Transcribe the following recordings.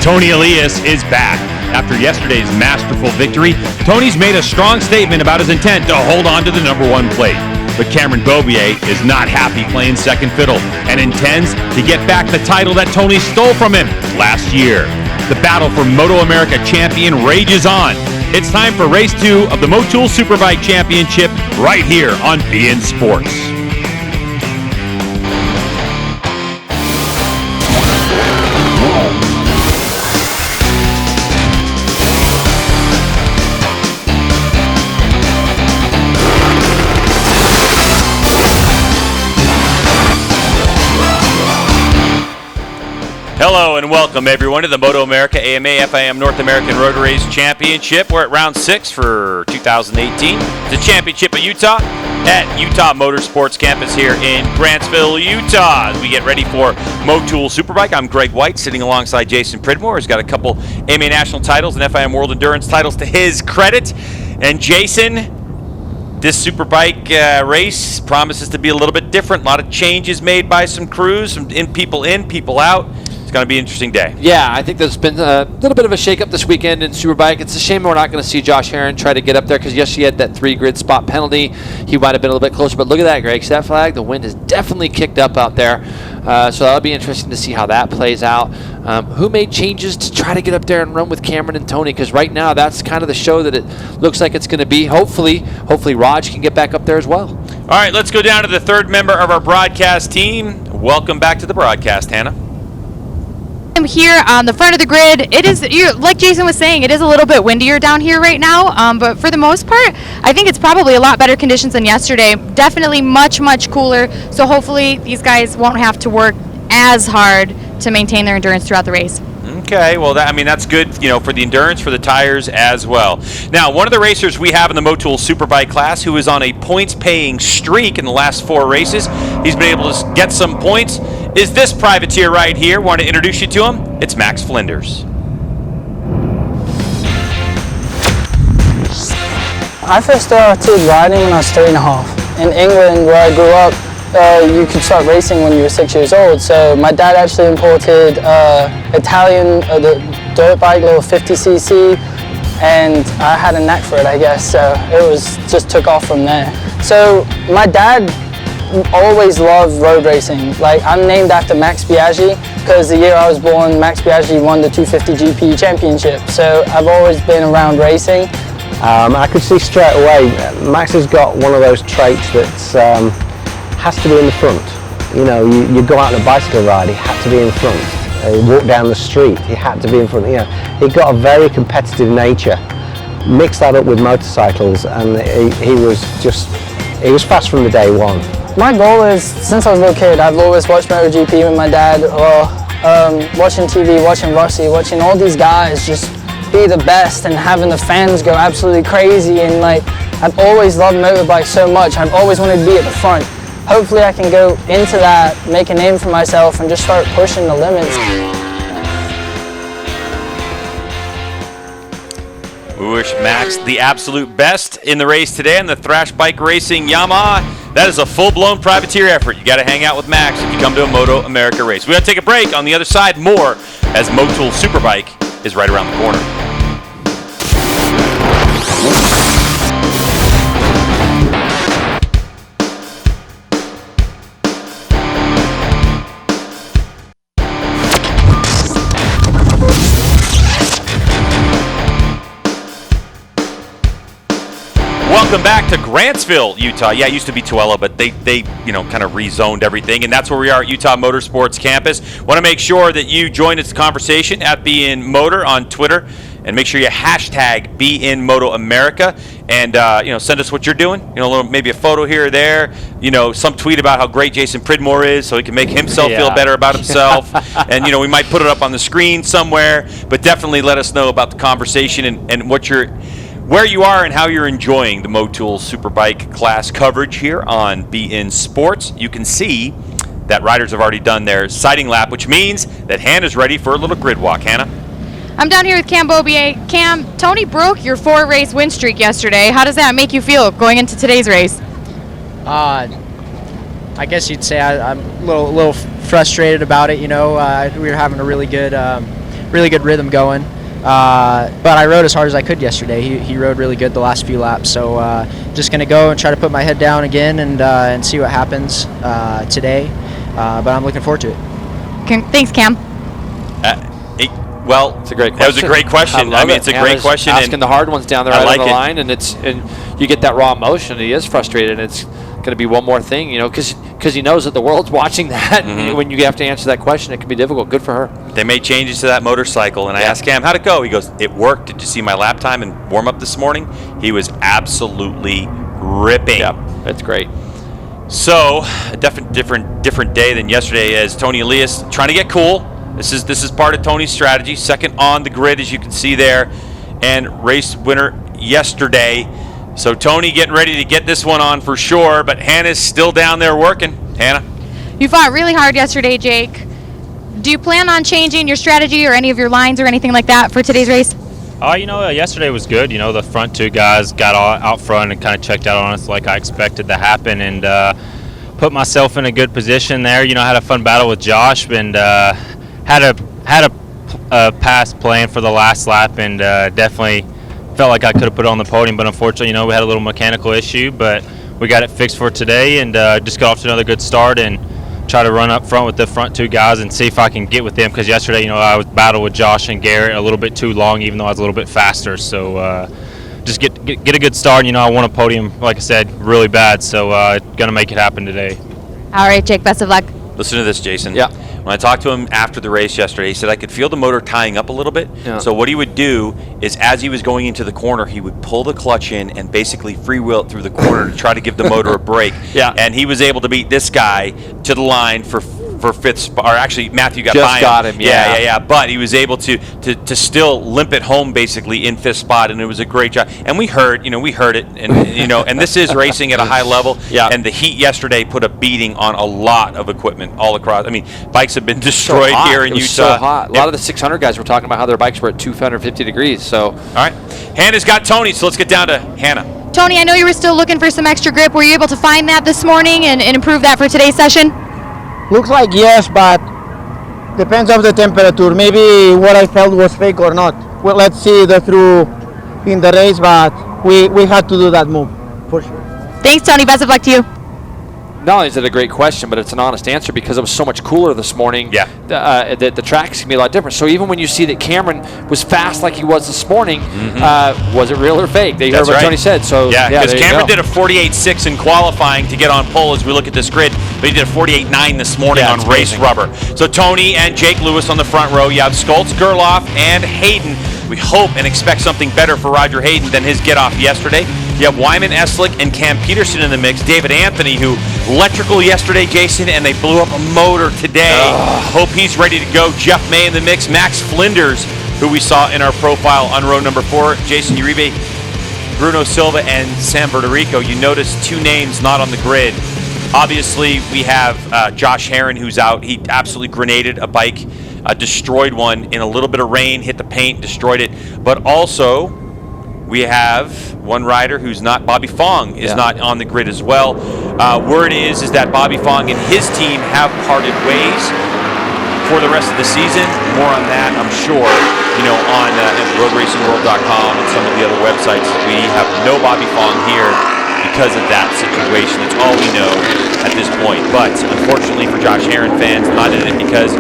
Tony Elias is back. After yesterday's masterful victory, Tony's made a strong statement about his intent to hold on to the number one plate. But Cameron Beaubier is not happy playing second fiddle and intends to get back the title that Tony stole from him last year. The battle for MotoAmerica champion rages on. It's time for race 2 of the Motul Superbike Championship right here on beIN Sports. Hello and welcome everyone to the MotoAmerica AMA FIM North American Road Race Championship. We're at round 6 for 2018. The Championship of Utah at Utah Motorsports Campus here in Grantsville, Utah. As we get ready for Motul Superbike, I'm Greg White sitting alongside Jason Pridmore. He's got a couple AMA National titles and FIM World Endurance titles to his credit. And Jason, this Superbike race promises to be a little bit different. A lot of changes made by some crews, some people in, people out. It's going to be an interesting day. Yeah, I think there's been a little bit of a shake-up this weekend in Superbike. It's a shame we're not going to see Josh Herron try to get up there because, yes, he had that 3-grid spot penalty. He might have been a little bit closer, but look at that, Greg. See that flag? The wind is definitely kicked up out there. So that'll be interesting to see how that plays out. Who made changes to try to get up there and run with Cameron and Tony? Because right now that's kind of the show that it looks like it's going to be. Hopefully Raj can get back up there as well. All right, let's go down to the third member of our broadcast team. Welcome back to the broadcast, Hannah. I'm here on the front of the grid. It is, like Jason was saying, it is a little bit windier down here right now, but for the most part, I think it's probably a lot better conditions than yesterday. Definitely much, much cooler, so hopefully these guys won't have to work as hard to maintain their endurance throughout the race. Okay, well, that's good, for the endurance, for the tires as well. Now, one of the racers we have in the Motul Superbike class who is on a points-paying streak in the last 4 races, he's been able to get some points, is this privateer right here. Want to introduce you to him? It's Max Flinders. I first started riding when I was 3.5. In England, where I grew up, you could start racing when you were 6 years old. So my dad actually imported Italian the dirt bike, little 50cc, and I had a knack for it, I guess. So it was just took off from there. So my dad always loved road racing. Like, I'm named after Max Biaggi because the year I was born, Max Biaggi won the 250 GP championship. So I've always been around racing. I could see straight away, Max has got one of those traits that has to be in the front. You go out on a bicycle ride, he had to be in front. You walk down the street, he had to be in front. He got a very competitive nature. Mix that up with motorcycles, and he was fast from the day one. My goal is, since I was a little kid, I've always watched MotoGP with my dad, or watching TV, watching Rossi, watching all these guys just be the best and having the fans go absolutely crazy. And I've always loved motorbikes so much. I've always wanted to be at the front. Hopefully I can go into that, make a name for myself, and just start pushing the limits. We wish Max the absolute best in the race today on the Thrash Bike Racing Yamaha. That is a full-blown privateer effort. You got to hang out with Max if you come to a MotoAmerica race. We're going to take a break. On the other side, more as Motul Superbike is right around the corner. Welcome back to Grantsville, Utah. Yeah, it used to be Tooele, but they kind of rezoned everything, and that's where we are at Utah Motorsports Campus. Want to make sure that you join this conversation at beIN Motor on Twitter, and make sure you hashtag beIN MotoAmerica, and send us what you're doing. Maybe a photo here or there. Some tweet about how great Jason Pridmore is, so he can make himself feel better about himself. And we might put it up on the screen somewhere, but definitely let us know about the conversation and where you are and how you're enjoying the Motul Superbike class coverage here on beIN Sports. You can see that riders have already done their sighting lap, which means that Hannah's ready for a little grid walk. Hannah? I'm down here with Cam Beaubier. Cam, Tony broke your 4-race win streak yesterday. How does that make you feel going into today's race? I guess you'd say I'm a little frustrated about it. We were having a really good really good rhythm going. But I rode as hard as I could yesterday. He rode really good the last few laps. So just going to go and try to put my head down again and see what happens today. But I'm looking forward to it. Thanks, Cam. Well, It's a great question. That was a great question. I mean, it's a great question. Asking the hard ones down there I right like on the it. line, and you get that raw emotion. He is frustrated, and it's going to be one more thing, because he knows that the world's watching that. And when you have to answer that question, it can be difficult. Good for her. They made changes to that motorcycle, and I asked Cam, how'd it go? He goes, it worked. Did you see my lap time and warm up this morning? He was absolutely ripping. Yep, that's great. So, a different day than yesterday as Tony Elias trying to get cool. This is part of Tony's strategy. Second on the grid, as you can see there, and race winner yesterday. So Tony getting ready to get this one on for sure, but Hannah's still down there working. Hannah? You fought really hard yesterday, Jake. Do you plan on changing your strategy or any of your lines or anything like that for today's race? Yesterday was good. The front two guys got out front and kind of checked out on us like I expected to happen, and put myself in a good position there. I had a fun battle with Josh, and had a pass plan for the last lap, and definitely felt like I could have put it on the podium, but unfortunately, we had a little mechanical issue, but we got it fixed for today, and just got off to another good start and try to run up front with the front two guys and see if I can get with them, because yesterday, I was battled with Josh and Garrett a little bit too long, even though I was a little bit faster. So just get a good start. And, I want a podium, like I said, really bad, so gonna make it happen today. All right, Jake, best of luck. Listen to this, Jason. Yeah. When I talked to him after the race yesterday, he said I could feel the motor tying up a little bit. Yeah. So what he would do is, as he was going into the corner, he would pull the clutch in and basically freewheel it through the corner to try to give the motor a break. Yeah. And he was able to beat this guy to the line for fifth spot. Or actually, Matthew got Just by him. got him, yeah. But he was able to still limp it home basically in fifth spot, and it was a great job. And we heard it, and this is racing at a high level. Yeah. And the heat yesterday put a beating on a lot of equipment all across. I mean, bikes have been destroyed here in It was Utah. so hot. A lot of the 600 guys were talking about how their bikes were at 250 degrees. So, All right, Hannah's got Tony, so let's get down to Hannah. Tony, I know you were still looking for some extra grip. Were you able to find that this morning and improve that for today's session? Looks like yes, but depends on the temperature. Maybe what I felt was fake or not. Well, let's see the through in the race, but we had to do that move for sure. Thanks, Tony. Best of luck to you. not only is it a great question, but it's an honest answer because it was so much cooler this morning. Yeah. The track's going to be a lot different. So even when you see that Cameron was fast like he was this morning, was it real or fake? They heard That's what right. Tony said. So yeah, because there you Cameron go. did a 48.6 in qualifying to get on pole as we look at this grid, but he did a 48.9 this morning Yeah, on it's race amazing. rubber. So Tony and Jake Lewis on the front row. You have Skoltz, Gerloff, and Hayden. We hope and expect something better for Roger Hayden than his get-off yesterday. You have Wyman Eslick and Cam Peterson in the mix. David Anthony, who electrical yesterday, Jason, and they blew up a motor today. Hope he's ready to go. Jeff May in the mix. Max Flinders, who we saw in our profile on row number 4. Jason Uribe, Bruno Silva, and Sam Bertarico. You notice two names not on the grid. Obviously, we have Josh Herron, who's out. He absolutely grenaded a bike, destroyed one in a little bit of rain, hit the paint, destroyed it. But also, we have one rider who's not, Bobby Fong is not on the grid as well. Word is that Bobby Fong and his team have parted ways for the rest of the season. More on that, I'm sure, on roadracingworld.com and some of the other websites. We have no Bobby Fong here because of that situation. It's all we know at this point. But unfortunately for Josh Herron fans, not in it because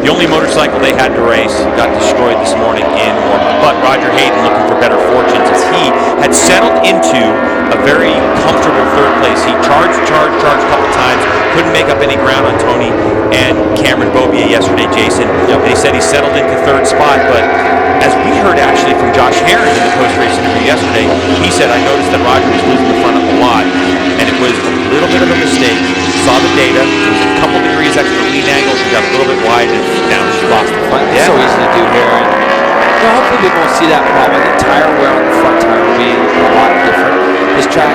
the only motorcycle they had to race got destroyed this morning in warm-up. But Roger Hayden looking for better fortunes as he had settled into a very comfortable third place. He charged a couple times, couldn't make up any ground on Tony and Cameron Bobia yesterday, Jason. And he said he settled into third spot, but as we heard actually from Josh Herron in the post-race interview yesterday, he said, I noticed that Roger was losing the front up a lot, and it was a little bit of a mistake. Saw the data, it was a couple degrees extra lean angle, she got a little bit wide, and down she lost the front. It's so easy to do here. And, hopefully people won't see that problem. I think tire wear on the front tire will be a lot different. This track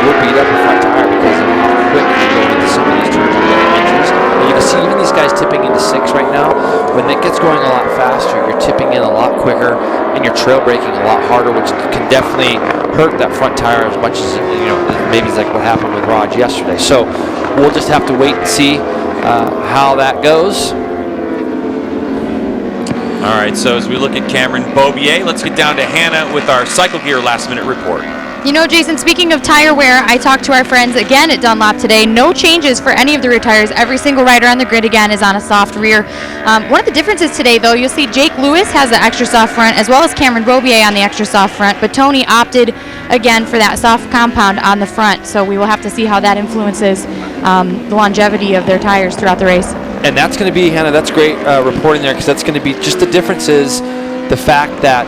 will beat up the front tire because of how quick you go into some of these turns and get inches. And you can see even these guys tipping into 6 right now. When it gets going a lot faster, you're tipping in a lot quicker and you're trail braking a lot harder, which can definitely hurt that front tire as much as, maybe it's like what happened with Raj yesterday. So we'll just have to wait and see how that goes. All All right, so as we look at Cameron Beaubier, let's get down to Hannah with our Cycle Gear last-minute report. You know, Jason, speaking of tire wear, I talked to our friends again at Dunlop today. No changes for any of the rear tires. Every single rider on the grid, again, is on a soft rear. One of the differences today, though, you'll see Jake Lewis has the extra soft front, as well as Cameron Beaubier on the extra soft front, but Tony opted, again, for that soft compound on the front, so we will have to see how that influences the longevity of their tires throughout the race. And that's going to be, Hannah, that's great reporting there, because that's going to be just the difference is the fact that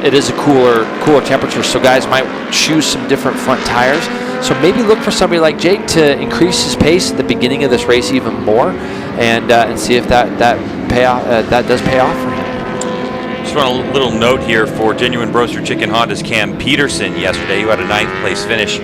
it is a cooler temperature, so guys might choose some different front tires. So maybe look for somebody like Jake to increase his pace at the beginning of this race even more, and see if that does pay off for him. Just want a little note here for Genuine Broaster Chicken Honda's Cam Peterson yesterday, who had a 9th place finish.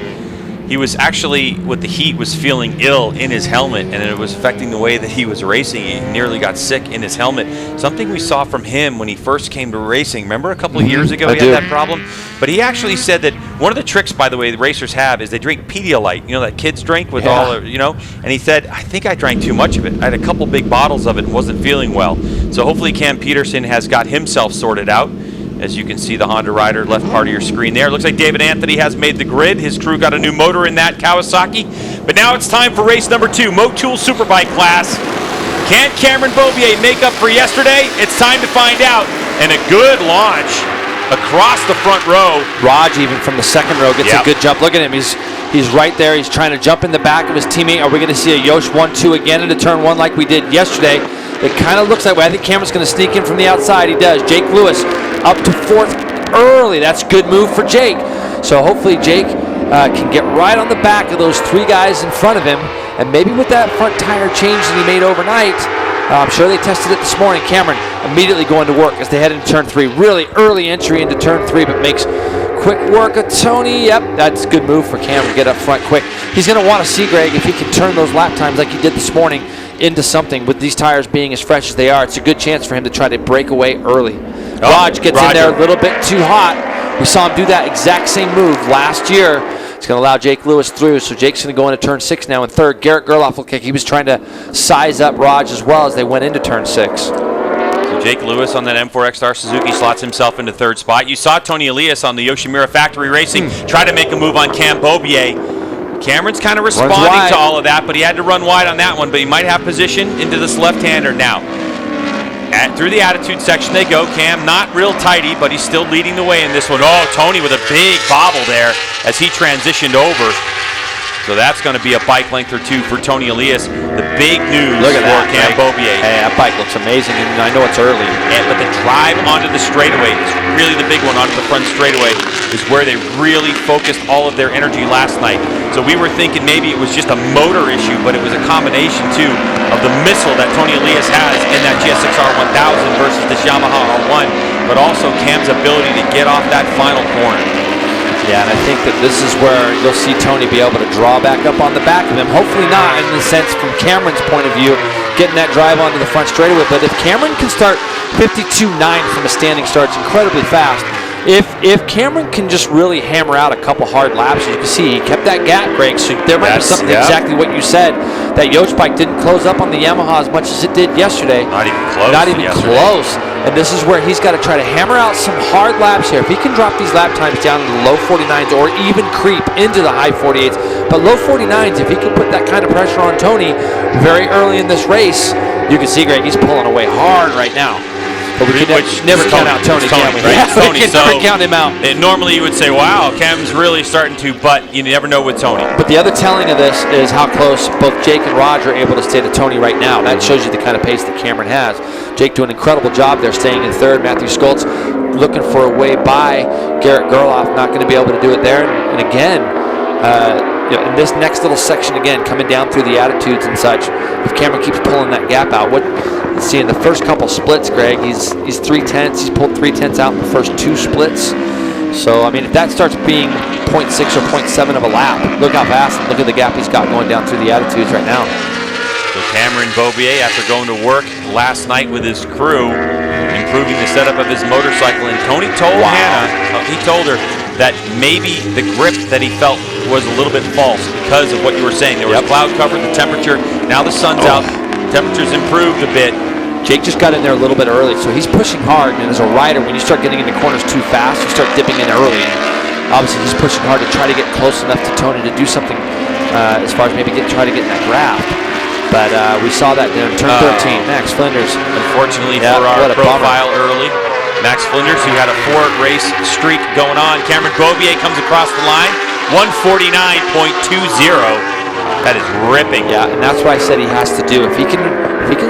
He was actually, with the heat, was feeling ill in his helmet, and it was affecting the way that he was racing. He nearly got sick in his helmet. Something we saw from him when he first came to racing. Remember a couple of years ago he had that problem? But he actually said that one of the tricks, by the way, the racers have is they drink Pedialyte, you know, that kids drink with all, you know? And he said, I think I drank too much of it. I had a couple big bottles of it and wasn't feeling well. So hopefully Cam Peterson has got himself sorted out. As you can see the Honda rider, left part of your screen there. Looks like David Anthony has made the grid. His crew got a new motor in that Kawasaki. But now it's time for race number 2, Motul Superbike class. Can Cameron Beaubier make up for yesterday? It's time to find out. And a good launch across the front row. Raj, even from the second row, gets a good jump. Look at him. He's right there. He's trying to jump in the back of his teammate. Are we going to see a Yosh 1-2 again into turn 1 like we did yesterday? It kind of looks that way. I think Cameron's going to sneak in from the outside. He does. Jake Lewis up to 4th early. That's a good move for Jake. So hopefully Jake can get right on the back of those 3 guys in front of him. And maybe with that front tire change that he made overnight, I'm sure they tested it this morning. Cameron immediately going to work as they head into turn 3. Really early entry into turn 3, but makes quick work of Tony. Yep, that's a good move for Cam to get up front quick. He's going to want to see, Greg, if he can turn those lap times like he did this morning into something. With these tires being as fresh as they are, it's a good chance for him to try to break away early. Raj gets in there a little bit too hot. We saw him do that exact same move last year. It's going to allow Jake Lewis through, so Jake's going to go into turn 6 now in 3rd. Garrett Gerloff looked like he was trying to size up Raj as well as they went into turn 6. So Jake Lewis on that M4 X-Star Suzuki slots himself into 3rd spot. You saw Tony Elias on the Yoshimura Factory Racing try to make a move on Cam Beaubier. Cameron's kind of responding to all of that, but he had to run wide on that one. But he might have position into this left-hander now. Through the attitude section they go. Cam not real tighty, but he's still leading the way in this one. Oh, Tony with a big bobble there as he transitioned over. So that's going to be a bike length or 2 for Tony Elias. The big news for Cam Beaubier. Hey, that bike looks amazing, and I know it's early. But the drive onto the straightaway is really the big one. Onto the front straightaway is where they really focused all of their energy last night. So we were thinking maybe it was just a motor issue, but it was a combination, too, of the missile that Tony Elias has in that GSX-R 1000 versus this Yamaha R1, but also Cam's ability to get off that final corner. Yeah, and I think that this is where you'll see Tony be able to draw back up on the back of him. Hopefully not in the sense from Cameron's point of view, getting that drive onto the front straightaway. But if Cameron can start 52.9 from a standing start, it's incredibly fast. If Cameron can just really hammer out a couple hard laps, as you can see, he kept that gap, Greg. So there might be something exactly what you said. That Yosh bike didn't close up on the Yamaha as much as it did yesterday. Not even close. Not even close. And this is where he's got to try to hammer out some hard laps here. If he can drop these lap times down to the low 49s or even creep into the high 48s, but low 49s, if he can put that kind of pressure on Tony very early in this race, you can see, Greg, he's pulling away hard right now. But we can never count out Tony, can we? Right? We can never count him out. Normally you would say, wow, Cam's really starting to, but you never know with Tony. But the other telling of this is how close both Jake and Raj are able to stay to Tony right now. That shows you the kind of pace that Cameron has. Jake doing an incredible job there, staying in 3rd. Matthew Skoltz looking for a way by Garrett Gerloff, not going to be able to do it there. And again, in this next little section, again, coming down through the attitudes and such, if Cameron keeps pulling that gap out, let's see, in the first couple splits, Greg, he's 3/10. He's pulled 3/10 out in the first 2 splits. So, I mean, if that starts being 0.6 or 0.7 of a lap, look how fast, and look at the gap he's got going down through the attitudes right now. So Cameron Beaubier, after going to work last night with his crew, improving the setup of his motorcycle, and Tony told Hannah, he told her that maybe the grip that he felt was a little bit false because of what you were saying. There was cloud cover, the temperature. Now the sun's out, temperature's improved a bit. Jake just got in there a little bit early, so he's pushing hard. And as a rider, when you start getting into corners too fast, you start dipping in early. And obviously, he's pushing hard to try to get close enough to Tony to do something as far as maybe try to get in that draft. But we saw that in turn 13. Max Flinders. Unfortunately for our profile early, Max Flinders, who had a 4-race streak going on. Cameron Beaubier comes across the line, 149.20. That is ripping. Yeah, and that's what I said he has to do. If he can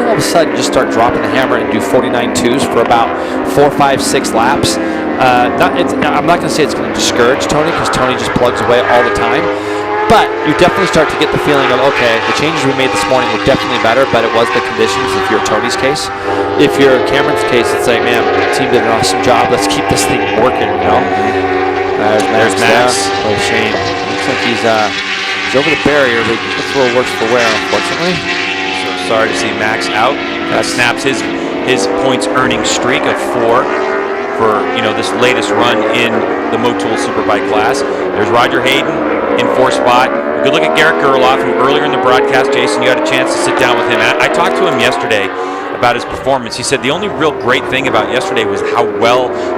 all of a sudden just start dropping the hammer and do 49.2s for about 4, 5, 6 laps, I'm not going to say it's going to discourage Tony, because Tony just plugs away all the time. But you definitely start to get the feeling of, okay, the changes we made this morning were definitely better, but it was the conditions if you're Tony's case. If you're Cameron's case, it's like, man, the team did an awesome job. Let's keep this thing working, you know? There's Max. Oh, shame. Looks like he's over the barrier, but looks a little worse for wear, unfortunately. So sorry to see Max out. That snaps his points earning streak of 4 for this latest run in the Motul Superbike class. There's Roger Hayden in 4th spot. A good look at Garrett Gerloff, who earlier in the broadcast, Jason, you had a chance to sit down with him. I talked to him yesterday about his performance. He said the only real great thing about yesterday was how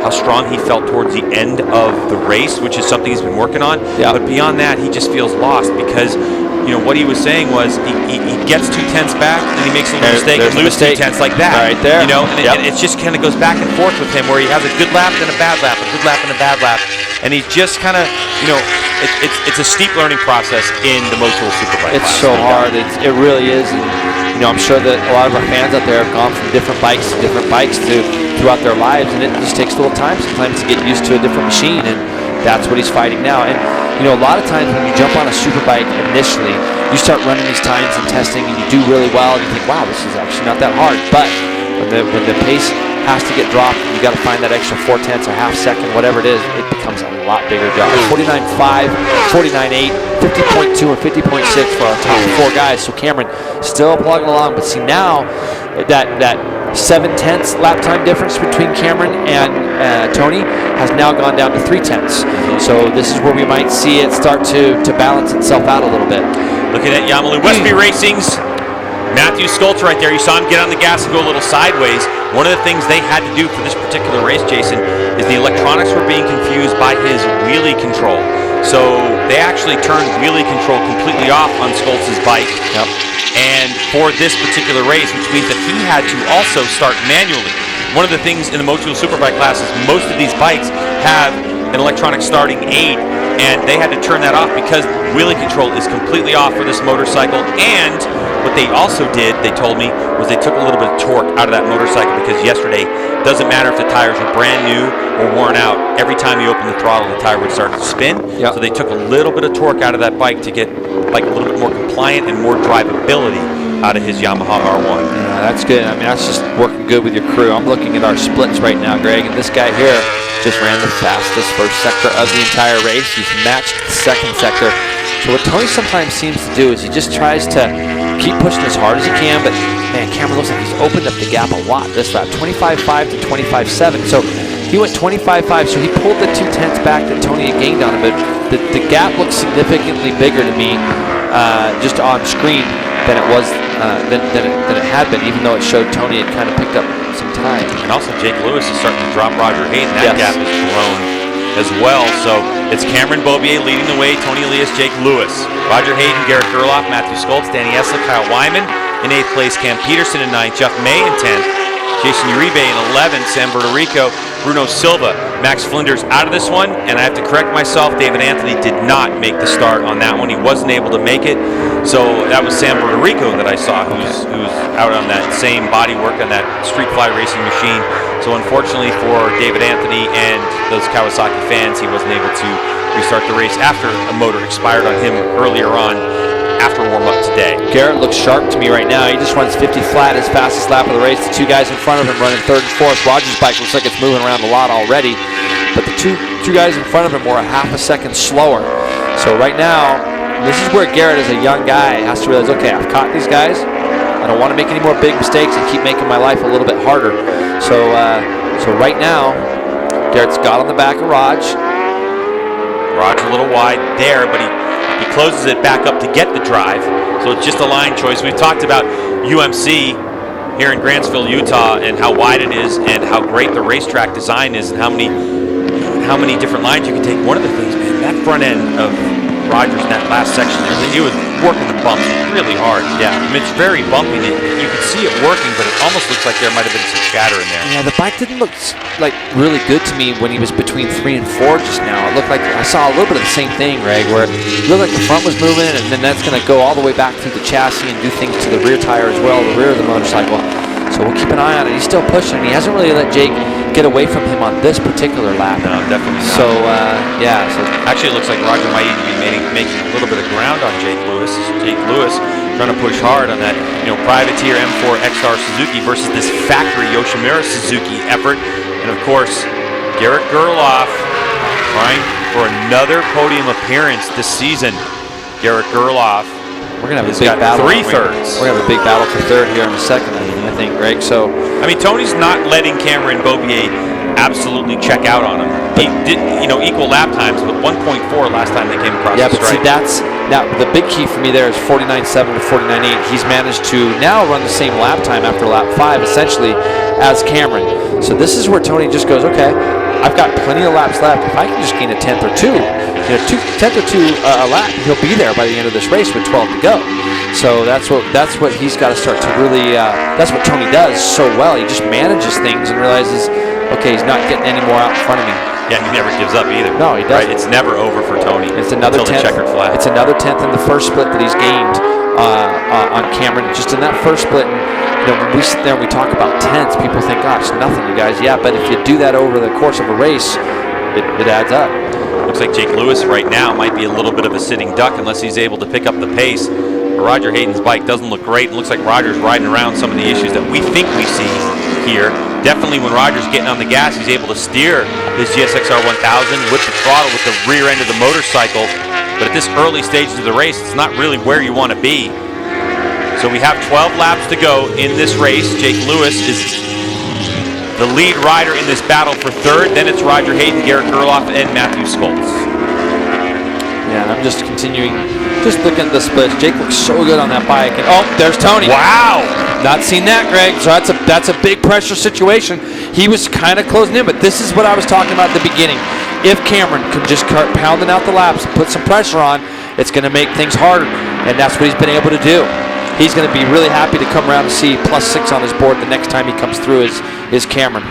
strong he felt towards the end of the race, which is something he's been working on. Yeah. But beyond that, he just feels lost because what he was saying was he gets 2/10 back and he makes a little mistake and loses 2/10 like that. Right there. And it just kind of goes back and forth with him, where he has a good lap and a bad lap, a good lap and a bad lap, and he's just kind of it's a steep learning process in the Motul Superbike. It's so hard. It really is. And, I'm sure that a lot of our fans out there have gone from different bikes throughout their lives, and it just takes a little time sometimes to get used to a different machine, and that's what he's fighting now. And a lot of times when you jump on a Superbike initially, you start running these times and testing, and you do really well, and you think, wow, this is actually not that hard. But when the pace has to get dropped, you got to find that extra 4/10 or half second, whatever it is, it becomes a lot bigger job. 49.5, 49.8, 50.2, and 50.6 for our top 4 guys. So Cameron still plugging along, but see now that 7/10 lap time difference between Cameron and Tony has now gone down to 3/10. So this is where we might see it start to balance itself out a little bit. Looking at Yamalu Westby Racing's Matthew Skoltz right there. You saw him get on the gas and go a little sideways. One of the things they had to do for this particular race, Jason, is the electronics were being confused by his wheelie control. So they actually turned wheelie control completely off on Skoltz's bike. Yep. And for this particular race, which means that he had to also start manually. One of the things in the Motul Superbike class is most of these bikes have an electronic starting aid, and they had to turn that off because wheelie control is completely off for this motorcycle. And what they also did, they told me, was they took a little bit of torque out of that motorcycle, because yesterday, doesn't matter if the tires were brand new or worn out, every time you open the throttle, the tire would start to spin. Yep. So they took a little bit of torque out of that bike to get like a little bit more compliant and more drivability out of his Yamaha R1. Yeah, that's good. I mean, that's just working good with your crew. I'm looking at our splits right now, Greg, and this guy here just ran the fastest first sector of the entire race. He's matched the second sector. So what Tony sometimes seems to do is he just tries to keep pushing as hard as he can, but man, Cameron looks like he's opened up the gap a lot this lap, 25.5 to 25.7. So he went 25.5, so he pulled the 2/10 back that Tony had gained on him, but the gap looks significantly bigger to me just on screen than it was than it had been, even though it showed Tony had kind of picked up some time. And also Jake Lewis is starting to drop Roger Hayden. That gap has grown as well. So it's Cameron Beaubier leading the way, Tony Elias, Jake Lewis, Roger Hayden, Garrett Gerloff, Matthew Skoltz, Danny Eslick, Kyle Wyman in 8th place, Cam Peterson in 9th, Jeff May in 10th, Jason Uribe in 11th, Sam Bertorico, Bruno Silva, Max Flinders out of this one, and I have to correct myself, David Anthony did not make the start on that one. He wasn't able to make it, so that was Sam Bertorico that I saw, who's out on that same body work on that Street Fly racing machine. So unfortunately for David Anthony and those Kawasaki fans, he wasn't able to restart the race after a motor expired on him earlier on after warm-up today. Garrett looks sharp to me right now. He just runs 50 flat, his fastest lap of the race. The 2 guys in front of him running 3rd and 4th. Roger's bike looks like it's moving around a lot already, but the two guys in front of him were a half a second slower. So right now, this is where Garrett, as a young guy, has to realize, okay, I've caught these guys. I don't want to make any more big mistakes and keep making my life a little bit harder. So right now, Garrett's got on the back of Raj. Raj a little wide there, but he closes it back up to get the drive. So it's just a line choice. We've talked about UMC here in Grantsville, Utah, and how wide it is, and how great the racetrack design is, and how many different lines you can take. One of the things, man, that front end of Rogers in that last section there, he was working the bumps really hard. Yeah, I mean, it's very bumpy. You can see it working, but it almost looks like there might have been some chatter in there. Yeah, the bike didn't look like really good to me when he was between 3 and 4 just now. It looked like I saw a little bit of the same thing, Greg, where it looked like the front was moving, and then that's going to go all the way back through the chassis and do things to the rear tire as well, the rear of the motorcycle. So we'll keep an eye on it. He's still pushing. He hasn't really let Jake get away from him on this particular lap. No, definitely not. So, yeah. So actually, it looks like Roger might even be making a little bit of ground on Jake Lewis. Jake Lewis trying to push hard on that, privateer M4 XR Suzuki versus this factory Yoshimura Suzuki effort. And of course, Garrett Gerloff trying for another podium appearance this season. Garrett Gerloff. We're going to have a big battle. 3/3. We're going to have a big battle for third here in a second, I think, Greg. So, I mean, Tony's not letting Cameron Beaubier absolutely check out on him. He did, equal lap times, but 1.4 last time they came across the stripe. Yeah, but see, now the big key for me there is 49.7 to 49.8. He's managed to now run the same lap time after lap 5, essentially, as Cameron. So this is where Tony just goes, okay, I've got plenty of laps left. If I can just gain a tenth or two, tenth or two a lap, he'll be there by the end of this race with 12 to go. So that's what he's got to start to really. That's what Tony does so well. He just manages things and realizes, okay, he's not getting any more out in front of me. Yeah, he never gives up either. No, he doesn't. Right? It's never over for Tony. It's another until the tenth. checkered flag. It's another tenth in the first split that he's gained on Cameron. Just in that first split. And, when we sit there and we talk about tenths, people think, gosh, nothing, you guys. Yeah, but if you do that over the course of a race, it adds up. Looks like Jake Lewis right now might be a little bit of a sitting duck unless he's able to pick up the pace. Roger Hayden's bike doesn't look great. It looks like Roger's riding around some of the issues that we think we see here. Definitely when Roger's getting on the gas, he's able to steer his GSXR 1000 with the throttle, with the rear end of the motorcycle. But at this early stage of the race, it's not really where you want to be. So we have 12 laps to go in this race. Jake Lewis is the lead rider in this battle for third. Then it's Roger Hayden, Garrett Gerloff, and Matthew Schultz. Yeah, and I'm just continuing, just looking at the splits. Jake looks so good on that bike. And, oh, there's Tony. Wow. Not seen that, Greg. So that's a big pressure situation. He was kind of closing in, but this is what I was talking about at the beginning. If Cameron can just start pounding out the laps, put some pressure on, it's going to make things harder, and that's what he's been able to do. He's going to be really happy to come around and see +6 on his board the next time he comes through is Cameron.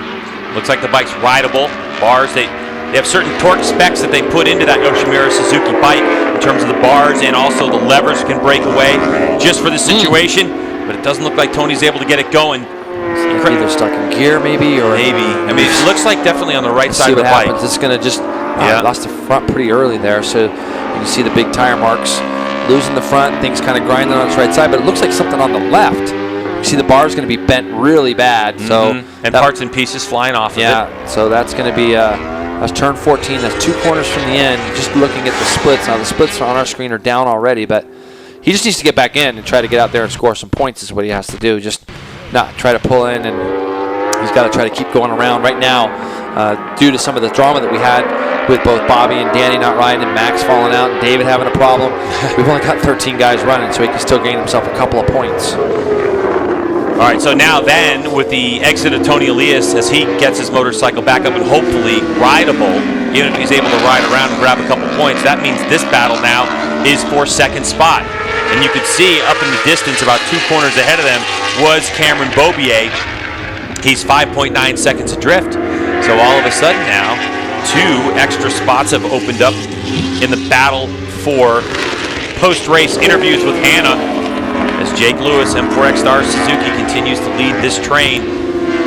Looks like the bike's rideable. Bars, they have certain torque specs that they put into that Yoshimura Suzuki bike in terms of the bars, and also the levers can break away just for the situation. But it doesn't look like Tony's able to get it going. Either stuck in gear, maybe, or maybe. I mean, it looks like definitely on the right side of the bike. It's going to just lost the front pretty early there, so you can see the big tire marks. Losing the front, things kind of grinding on its right side, but it looks like something on the left. You see the bar is going to be bent really bad, so and parts and pieces flying off of it. Yeah, so that's going to be that's turn 14. That's 2 corners from the end. Just looking at the splits now, the splits on our screen are down already, but he just needs to get back in and try to get out there and score some points. Is what he has to do. Just not try to pull in, and he's got to try to keep going around right now. Due to some of the drama that we had with both Bobby and Danny not riding and Max falling out and David having a problem, we've only got 13 guys running, so he can still gain himself a couple of points. All right, so now then, with the exit of Tony Elias, as he gets his motorcycle back up and hopefully rideable, even if he's able to ride around and grab a couple points, that means this battle now is for second spot. And you could see up in the distance, about 2 corners ahead of them, was Cameron Beaubier. He's 5.9 seconds adrift. So all of a sudden now, 2 extra spots have opened up in the battle for post-race interviews with Hannah, as Jake Lewis, M4XR Suzuki, continues to lead this train.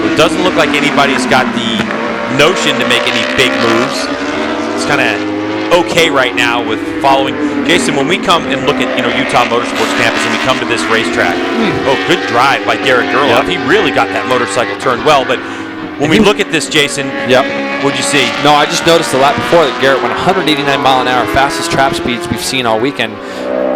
It doesn't look like anybody's got the notion to make any big moves. It's kind of okay right now with following. Jason, when we come and look at Utah Motorsports Campus and we come to this racetrack, good drive by Garrett Gerloff. He really got that motorcycle turned well, but when we look at this, Jason, what'd you see? No, I just noticed the lap before that Garrett went 189 mile an hour, fastest trap speeds we've seen all weekend.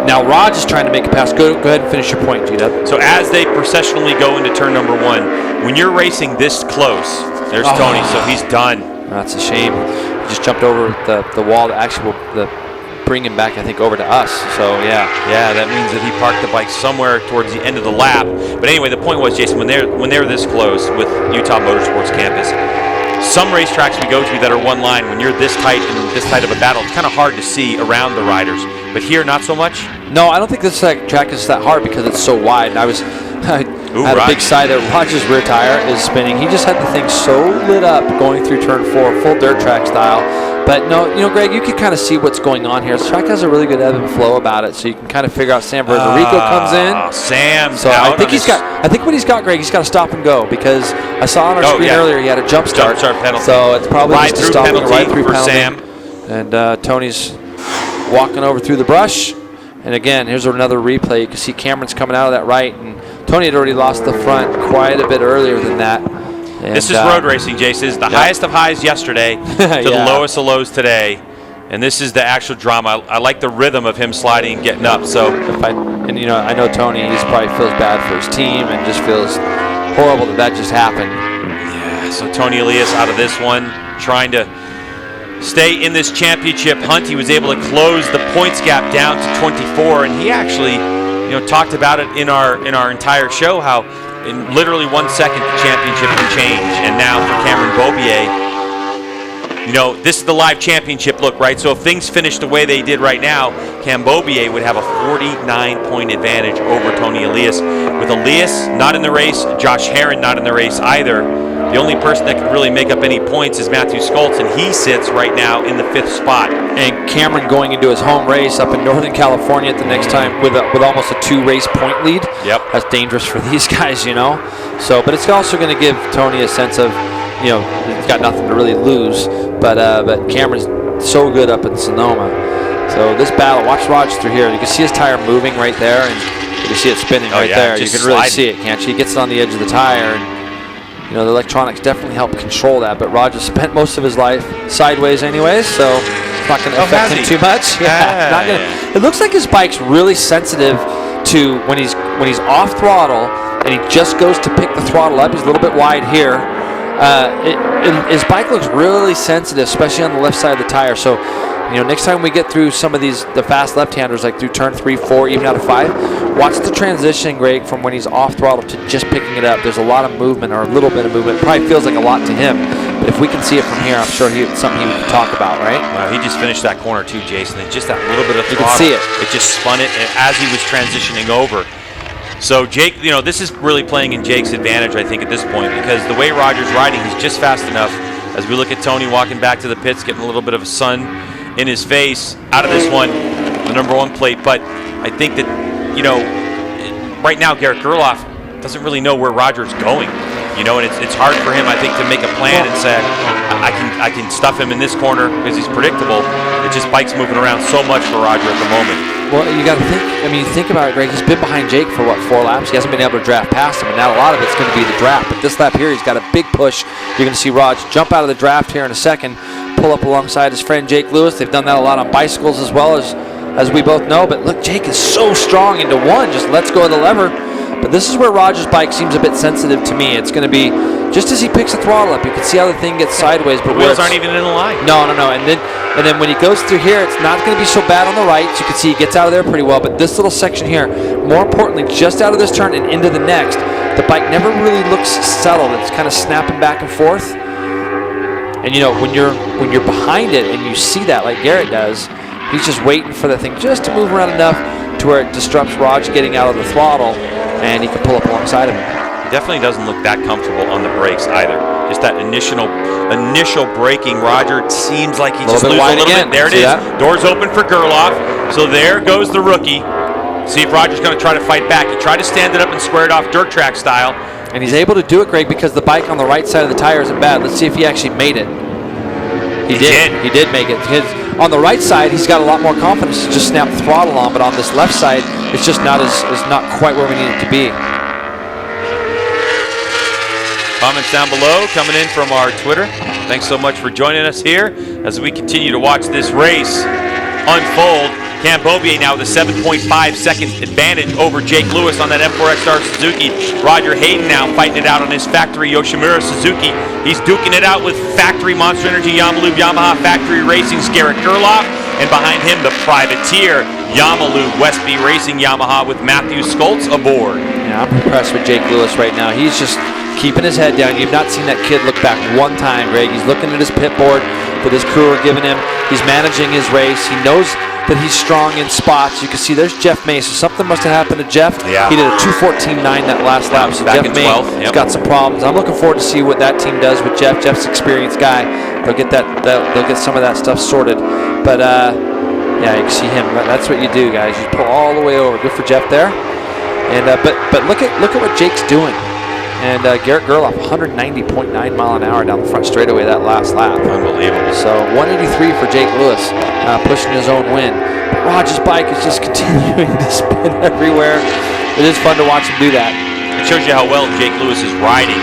Now Raj is trying to make a pass. Go ahead and finish your point, G-Dub. So as they processionally go into turn number 1, when you're racing this close, there's Tony, so he's done. That's a shame. He just jumped over the wall, the bring him back, I think, over to us. So, yeah. Yeah, that means that he parked the bike somewhere towards the end of the lap. But anyway, the point was, Jason, when they're this close with Utah Motorsports Campus, some racetracks we go to that are one line, when you're this tight and this tight of a battle, it's kind of hard to see around the riders. But here, not so much? No, I don't think this track is that hard because it's so wide. I had a big side that Roger's rear tire is spinning. He just had the thing so lit up going through turn 4, full dirt track style. But no, Greg, you can kind of see what's going on here. This track has a really good ebb and flow about it, so you can kind of figure out Sam Verderico comes in. Sam's so out. I think what he's got, Greg, he's got to stop and go because I saw on our screen earlier he had a jump start penalty. So it's probably just a stopping right through for penalty. Sam. And Tony's walking over through the brush. And again, here's another replay. You can see Cameron's coming out of that right, and Tony had already lost the front quite a bit earlier than that. And this is road racing, Jason. This is the highest of highs yesterday to the lowest of lows today. And this is the actual drama. I like the rhythm of him sliding and getting up. So, I know Tony, he probably feels bad for his team and just feels horrible that just happened. Yeah, so Tony Elias out of this one, trying to stay in this championship hunt. He was able to close the points gap down to 24, and he actually, talked about it in our entire show how in literally 1 second the championship can change. And now for Cameron Beaubier, this is the live championship look, right? So if things finish the way they did right now, Cam Beaubier would have a 49-point advantage over Tony Elias. With Elias not in the race, Josh Herron not in the race either, the only person that can really make up any points is Matthew Skoltz, and he sits right now in the 5th spot. And Cameron going into his home race up in Northern California at the next time with almost a 2-race point lead. Yep. That's dangerous for these guys, So, but it's also going to give Tony a sense of, he's got nothing to really lose. But Cameron's so good up in Sonoma. So this battle, watch Raj through here. You can see his tire moving right there, and you can see it spinning there. You can really see it, can't you? He gets it on the edge of the tire, and the electronics definitely help control that. But Roger spent most of his life sideways anyways, so it's not going to affect him too much. It looks like his bike's really sensitive to when he's off throttle and he just goes to pick the throttle up. He's a little bit wide here. His bike looks really sensitive, especially on the left side of the tire. So, next time we get through some of the fast left-handers, like through turn 3, 4, even out of 5, watch the transition, Greg, from when he's off throttle to just picking it up. There's a lot of movement, or a little bit of movement. It probably feels like a lot to him, but if we can see it from here, I'm sure it's something he would talk about, right? He just finished that corner too, Jason. It's just that little bit of throttle. You can see it. It just spun it as he was transitioning over. So Jake, this is really playing in Jake's advantage, I think, at this point, because the way Roger's riding, he's just fast enough. As we look at Tony walking back to the pits, getting a little bit of sun in his face out of this one, the number 1 plate. But I think that, right now Garrett Gerloff doesn't really know where Roger's going. And it's hard for him, I think, to make a plan and say, I can stuff him in this corner because he's predictable. It's just bike's moving around so much for Roger at the moment. Well, you got to think about it, Greg. He's been behind Jake for, 4 laps? He hasn't been able to draft past him, and now a lot of it's going to be the draft. But this lap here, he's got a big push. You're going to see Raj jump out of the draft here in a second, pull up alongside his friend Jake Lewis. They've done that a lot on bicycles as well, as we both know. But look, Jake is so strong into one, just lets go of the lever. But this is where Roger's bike seems a bit sensitive to me. It's going to be just as he picks the throttle up. You can see how the thing gets sideways. But the wheels aren't even in the line. No. And then when he goes through here, it's not going to be so bad on the right. So you can see he gets out of there pretty well. But this little section here, more importantly, just out of this turn and into the next, the bike never really looks settled. It's kind of snapping back and forth. And when you're behind it and you see that like Garrett does, he's just waiting for the thing just to move around enough to where it disrupts Raj getting out of the throttle, and he can pull up alongside of him. Definitely doesn't look that comfortable on the brakes either. Just that initial braking. Roger seems like he just loses a little bit. There it is. Doors open for Gerloff. So there goes the rookie. See if Roger's going to try to fight back. He tried to stand it up and square it off dirt track style. And he's able to do it, Greg, because the bike on the right side of the tire isn't bad. Let's see if he actually made it. He did. He did make it. On the right side, he's got a lot more confidence to just snap the throttle on, but on this left side, it's just not quite where we need it to be. Comments down below coming in from our Twitter. Thanks so much for joining us here as we continue to watch this race unfold. Cam Beaubier now with a 7.5 second advantage over Jake Lewis on that M4XR Suzuki. Roger Hayden now fighting it out on his factory Yoshimura Suzuki. He's duking it out with factory Monster Energy Yamaha Factory Racing's Garrett Gerloff. And behind him, the Privateer, Yamalu Westby Racing Yamaha with Matthew Skoltz aboard. Yeah, I'm impressed with Jake Lewis right now. He's just keeping his head down. You've not seen that kid look back one time, Greg. He's looking at his pit board that his crew are giving him. He's managing his race. He knows that he's strong in spots. You can see there's Jeff May. So something must have happened to Jeff. Yeah. He did a 2:14.9 that last lap. So Back Jeff in May 12th, has got some problems. I'm looking forward to see what that team does with Jeff. Jeff's an experienced guy. They'll get they'll get some of that stuff sorted. But yeah, you can see him. That's what you do, guys. You pull all the way over. Good for Jeff there. And but look at what Jake's doing. And Garrett Gerloff, 190.9 mile an hour down the front straightaway that last lap. Unbelievable. So 183 for Jake Lewis, pushing his own win. But Raj's bike is just continuing to spin everywhere. It is fun to watch him do that. It shows you how well Jake Lewis is riding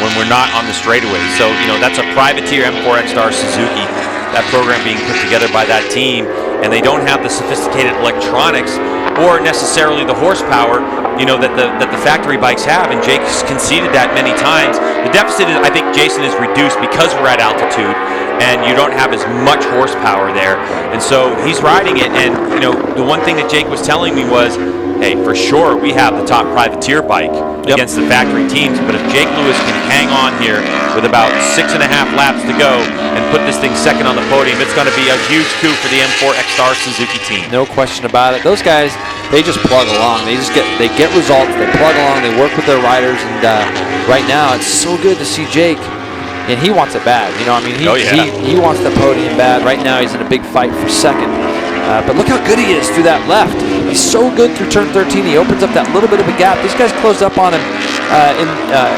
when we're not on the straightaway. So, that's a Privateer M4 X-Star Suzuki, that program being put together by that team, and they don't have the sophisticated electronics or necessarily the horsepower, that the factory bikes have, and Jake's conceded that many times. The deficit, I think, Jason, is reduced because we're at altitude, and you don't have as much horsepower there, and so he's riding it. And the one thing that Jake was telling me was, hey, for sure we have the top Privateer bike against the factory teams, but if Jake Lewis can hang on here with about 6.5 laps to go and put this thing second on the podium, it's going to be a huge coup for the M4 X-Star Suzuki team. No question about it. Those guys, they just plug along. They get results. They plug along. They work with their riders, and right now it's so good to see Jake. And he wants it bad. He wants the podium bad. Right now he's in a big fight for second. But look how good he is through that left. He's so good through turn 13. He opens up that little bit of a gap. These guys closed up on him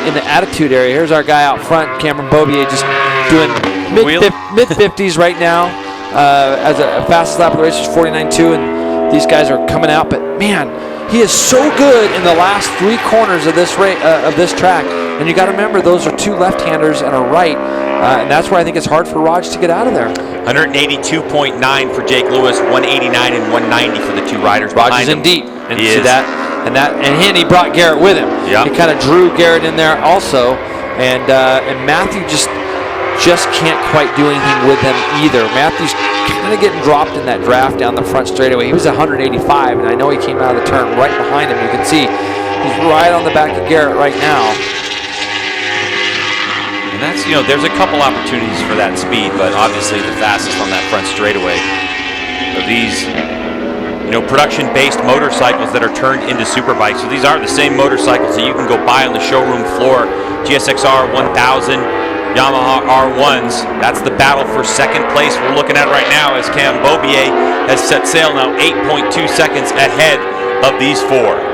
in the attitude area. Here's our guy out front, Cameron Bobier, just doing mid-50s right now. As a fastest lap of the race is 49.2, and these guys are coming out. But man, he is so good in the last 3 corners of this track. And you got to remember, those are 2 left-handers and a right. And that's where I think it's hard for Raj to get out of there. 182.9 for Jake Lewis, 189 and 190 for the 2 riders Raj behind is him. in deep. And He see is. that? And he brought Garrett with him. Yeah. He kind of drew Garrett in there also. And Matthew just can't quite do anything with them either. Matthew's kind of getting dropped in that draft down the front straightaway. He was 185, and I know he came out of the turn right behind him. You can see he's right on the back of Garrett right now. And that's, there's a couple opportunities for that speed, but obviously the fastest on that front straightaway are these, production-based motorcycles that are turned into Superbikes. So these are the same motorcycles that you can go buy on the showroom floor. GSX-R 1000, Yamaha R1s. That's the battle for second place we're looking at right now, as Cam Bobier has set sail now 8.2 seconds ahead of these 4.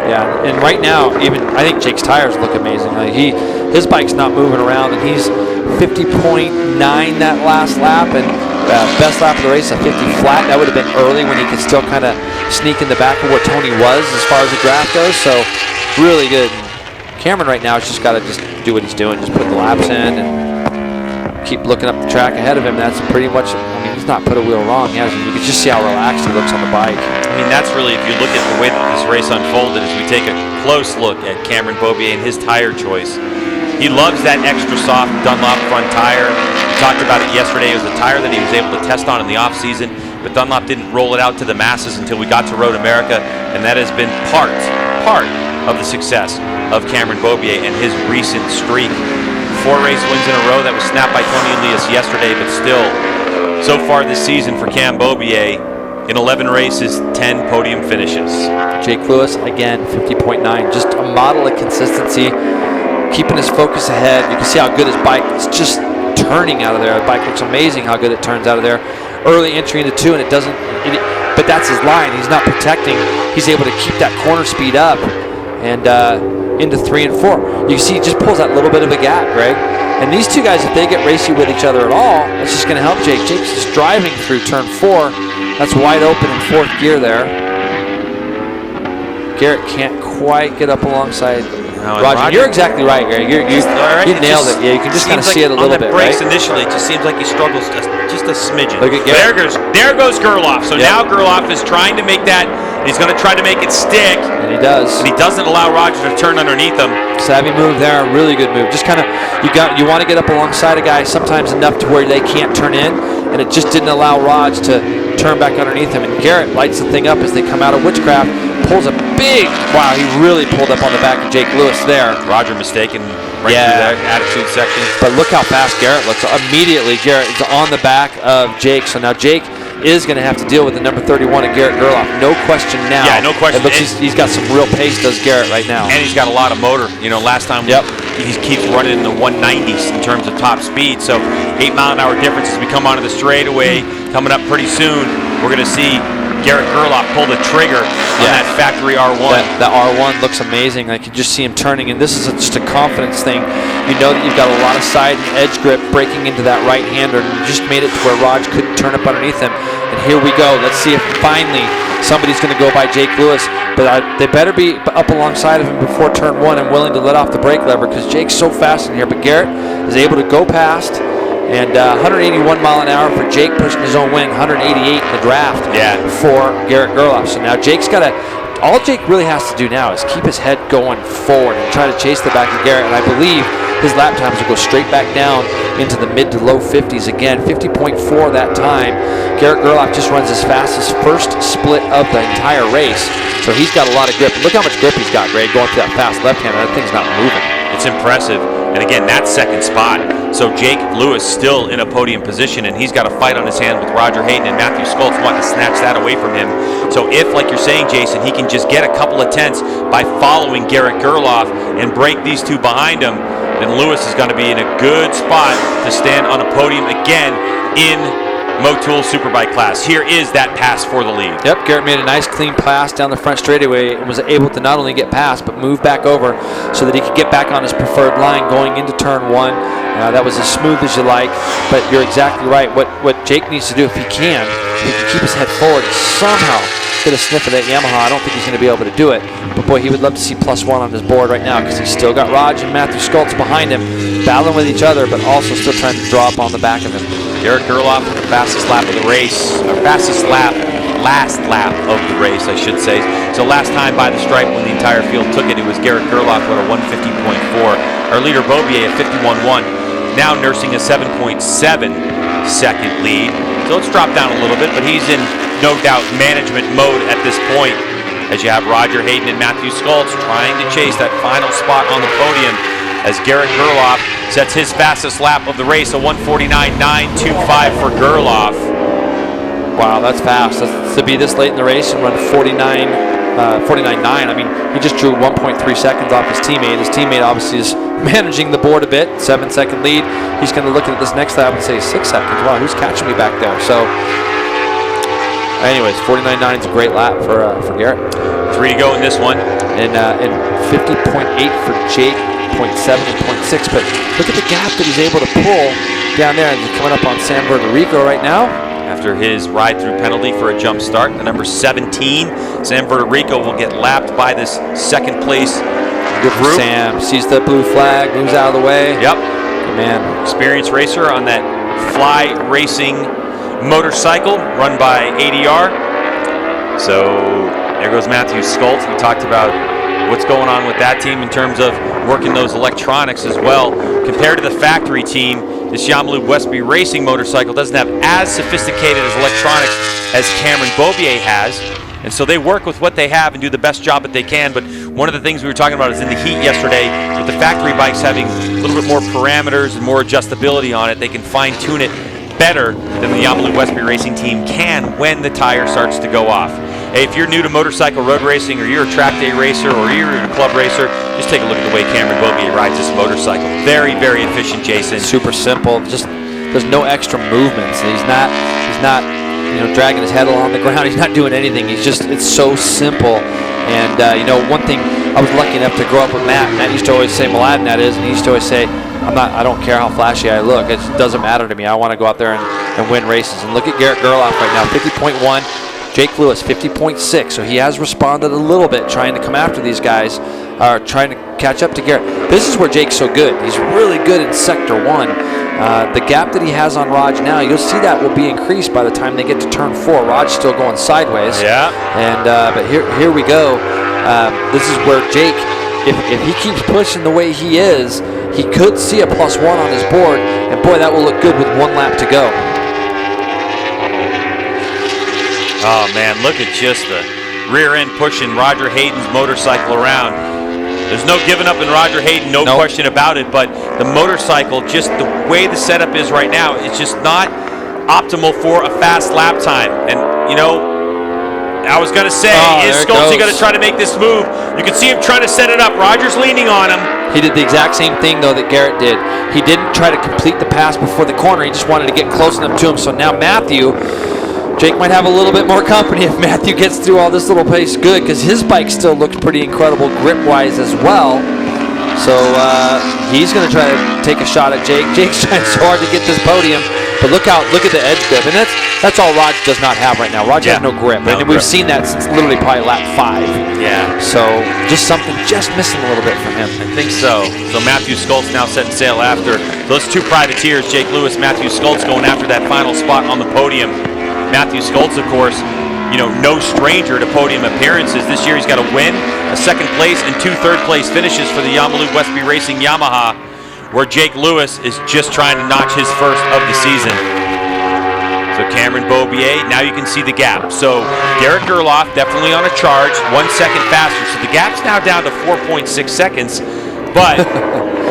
Yeah, and right now, even I think Jake's tires look amazing. His bike's not moving around, and he's 50.9 that last lap, and best lap of the race, a 50 flat. That would have been early when he could still kind of sneak in the back of where Tony was as far as the draft goes. So really good. Cameron right now has just got to just do what he's doing, just put the laps in and keep looking up the track ahead of him. That's pretty much. He's not put a wheel wrong, has he? You can just see how relaxed he looks on the bike. That's really, if you look at the way that this race unfolded, as we take a close look at Cameron Bobier and his tire choice. He loves that extra soft Dunlop front tire. We talked about it yesterday. It was a tire that he was able to test on in the off-season, but Dunlop didn't roll it out to the masses until we got to MotoAmerica, and that has been part of the success of Cameron Bobier and his recent streak. 4 race wins in a row. That was snapped by Tony Elias yesterday, but still, so far this season for Cam Bobier, in 11 races, 10 podium finishes. Jake Lewis, again, 50.9. Just a model of consistency, keeping his focus ahead. You can see how good his bike is just turning out of there. The bike looks amazing how good it turns out of there. Early entry into 2, and it doesn't, but that's his line. He's not protecting. He's able to keep that corner speed up and into 3 and 4. You can see he just pulls that little bit of a gap, Greg. And these 2 guys, if they get racy with each other at all, it's just going to help Jake. Jake's just driving through turn 4. That's wide open in 4th gear there. Garrett can't quite get up alongside No, and Roger, you're exactly right, Gary. You nailed it. Yeah, you can just kind of see it a little bit, on the brakes right? initially, it just seems like he struggles just a smidgen. Look at Garrett. There goes Gerloff. So now Gerloff is trying to make that. He's going to try to make it stick. And he does. And he doesn't allow Roger to turn underneath him. Savvy move there, really good move. Just kind of, you want to get up alongside a guy sometimes enough to where they can't turn in, and it just didn't allow Raj to turn back underneath him. And Garrett lights the thing up as they come out of Witchcraft, pulls a big, wow, he really pulled up on the back of Jake Lewis there. Roger mistaken right through that attitude section. But look how fast Garrett looks. Immediately, Garrett is on the back of Jake. So now Jake is going to have to deal with the number 31 of Garrett Gerloff. No question now. Yeah, no question. It looks he's got some real pace, does Garrett, right now. And he's got a lot of motor. You know, last time he keeps running in the 190s in terms of top speed. So 8-mile-an-hour difference as we come onto the straightaway. Coming up pretty soon, we're going to see Garrett Gerloff pull the trigger on that factory R1. That R1 looks amazing. I can just see him turning, and this is just a confidence thing. You know that you've got a lot of side and edge grip breaking into that right-hander, and you just made it to where Raj couldn't turn up underneath him. And here we go. Let's see if finally somebody's going to go by Jake Lewis, but they better be up alongside of him before turn 1 and willing to let off the brake lever, because Jake's so fast in here. But Garrett is able to go past. And 181 mile an hour for Jake, pushing his own win. 188 in the draft for Garrett Gerloff. So now Jake's got to, all Jake really has to do now is keep his head going forward and try to chase the back of Garrett. And I believe his lap times will go straight back down into the mid to low 50s again. 50.4 that time. Garrett Gerloff just runs his fastest first split of the entire race. So he's got a lot of grip. Look how much grip he's got, Greg, going through that fast left-hander. That thing's not moving. It's impressive. And again, that second spot. So Jake Lewis still in a podium position, and he's got a fight on his hands with Roger Hayden and Matthew Schultz wanting to snatch that away from him. So if, like you're saying, Jason, he can just get a couple of tenths by following Garrett Gerloff and break these two behind him, then Lewis is going to be in a good spot to stand on a podium again in Motul Superbike class. Here is that pass for the lead. Yep, Garrett made a nice clean pass down the front straightaway and was able to not only get past but move back over so that he could get back on his preferred line going into turn 1. That was as smooth as you like, but you're exactly right. What Jake needs to do, if he can keep his head forward and somehow get a sniff of that Yamaha. I don't think he's going to be able to do it, but boy, he would love to see +1 on his board right now, because he's still got Raj and Matthew Schultz behind him, battling with each other, but also still trying to draw up on the back of him. Garrett Gerloff with the fastest lap of the race, or last lap of the race, I should say. So last time by the stripe when the entire field took it, it was Garrett Gerloff with a 150.4. Our leader Bobier at 51.1, now nursing a 7.7 second lead. So it's dropped down a little bit, but he's in no doubt management mode at this point, as you have Roger Hayden and Matthew Schultz trying to chase that final spot on the podium, as Garrett Gerloff sets his fastest lap of the race, a 149.925 for Gerloff. Wow, that's fast. To be this late in the race and run 49.9. I mean, he just drew 1.3 seconds off his teammate. His teammate obviously is managing the board a bit. 7-second lead. He's going to look at this next lap and say 6 seconds. Wow, who's catching me back there? So, anyways, 49.9 is a great lap for Garrett. 3 to go in this one. And 50.8 for Jake. 0.7 and 0.6, but look at the gap that he's able to pull down there. And he's coming up on San Verterico right now. After his ride-through penalty for a jump start, the number 17, San Verterico, will get lapped by this second place group. Sam sees the blue flag, moves out of the way. Yep. Good man. Experienced racer on that Fly Racing motorcycle run by ADR. So there goes Matthew Schultz. We talked about what's going on with that team in terms of working those electronics as well. Compared to the factory team, this Yamalu Westby Racing motorcycle doesn't have as sophisticated as electronics as Cameron Bobier has, and so they work with what they have and do the best job that they can. But one of the things we were talking about is in the heat yesterday, with the factory bikes having a little bit more parameters and more adjustability on it, they can fine-tune it better than the Yamalu Westby Racing team can when the tire starts to go off. Hey, if you're new to motorcycle road racing, or you're a track day racer, or you're a club racer, just take a look at the way Cameron Bobier rides this motorcycle. Very, very efficient, Jason. Super simple. Just there's no extra movements. He's not dragging his head along the ground. He's not doing anything. It's so simple. And one thing, I was lucky enough to grow up with Matt. Matt used to always say, Mladen that is, and he used to always say, I don't care how flashy I look. It doesn't matter to me. I want to go out there and win races. And look at Garrett Gerloff right now, 50.1. Jake Lewis, 50.6. So he has responded a little bit, trying to come after these guys. are trying to catch up to Garrett. This is where Jake's so good. He's really good in Sector 1. The gap that he has on Raj now, you'll see that will be increased by the time they get to turn 4. Raj's still going sideways. Yeah. And but here we go. This is where Jake, if he keeps pushing the way he is, he could see a +1 on his board, and boy, that will look good with 1 lap to go. Oh man, look at just the rear end pushing Roger Hayden's motorcycle around. There's no giving up in Roger Hayden, no question about it, but the motorcycle, just the way the setup is right now, it's just not optimal for a fast lap time. And, you know, I was going to say, is Skolsky going to try to make this move? You can see him trying to set it up. Roger's leaning on him. He did the exact same thing, though, that Garrett did. He didn't try to complete the pass before the corner. He just wanted to get close enough to him. So now Matthew, Jake might have a little bit more company if Matthew gets through all this little pace good, because his bike still looks pretty incredible grip-wise as well. So he's going to try to take a shot at Jake. Jake's trying so hard to get this podium, but look at the edge grip, and that's all Raj does not have right now. Raj has no grip, and we've seen that since literally probably lap 5. Yeah. So just something just missing a little bit from him. I think so. So Matthew Skoltz now setting sail after those 2 privateers, Jake Lewis, Matthew Skoltz, going after that final spot on the podium. Matthew Skoltz, of course, you know, no stranger to podium appearances. This year he's got a win, a 2nd place, and 2 third-place finishes for the Yamalu Westby Racing Yamaha, where Jake Lewis is just trying to notch his first of the season. So Cameron Beaubier, now you can see the gap. So Garrett Gerloff definitely on a charge, 1 second faster. So the gap's now down to 4.6 seconds, but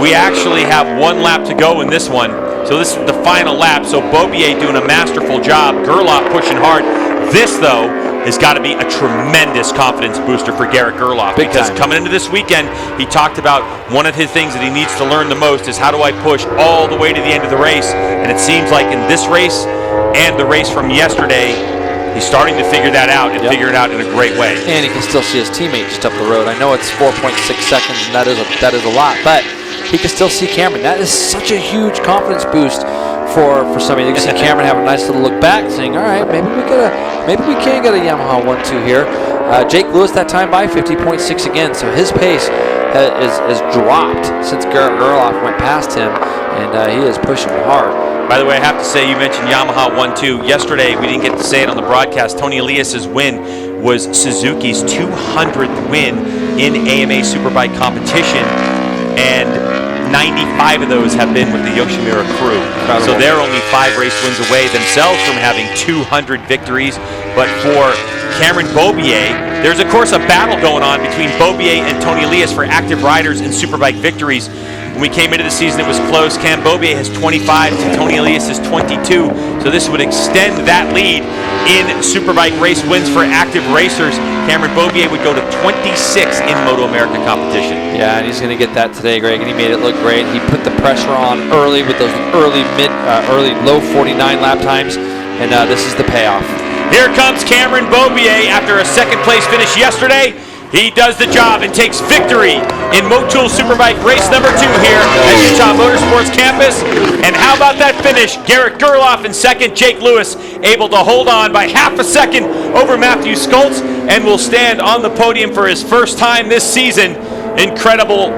we actually have 1 lap to go in this one. So this is the final lap. So Beaubier doing a masterful job. Gerloff pushing hard. This, though, has got to be a tremendous confidence booster for Garrett Gerloff. Because coming into this weekend, he talked about one of his things that he needs to learn the most is how do I push all the way to the end of the race. And it seems like in this race and the race from yesterday, he's starting to figure that out and figure it out in a great way. And he can still see his teammate just up the road. I know it's 4.6 seconds, and that is a lot, but he can still see Cameron. That is such a huge confidence boost for somebody. You can see Cameron have a nice little look back, saying, "All right, maybe we can get a Yamaha 1-2 here." Jake Lewis that time by 50.6 again, so his pace has dropped since Garrett Gerloff went past him, and he is pushing hard. By the way, I have to say, you mentioned Yamaha 1-2. Yesterday, we didn't get to say it on the broadcast. Tony Elias's win was Suzuki's 200th win in AMA Superbike competition, and 95 of those have been with the Yoshimura crew. Incredible. So they're only 5 race wins away themselves from having 200 victories. But for Cameron Beaubier, there's of course a battle going on between Beaubier and Tony Elias for active riders in Superbike victories. When we came into the season, it was close. Cam Beaubier has 25, and Tony Elias has 22. So this would extend that lead in Superbike race wins for active racers. Cameron Beaubier would go to 26 in MotoAmerica competition. Yeah, and he's going to get that today, Greg, and he made it look great. He put the pressure on early with those early low 49 lap times, and this is the payoff. Here comes Cameron Beaubier after a 2nd place finish yesterday. He does the job and takes victory in Motul Superbike race number 2 here at Utah Motorsports Campus. And how about that finish? Garrett Gerloff in 2nd, Jake Lewis able to hold on by half a second over Matthew Skoltz, and will stand on the podium for his first time this season. Incredible,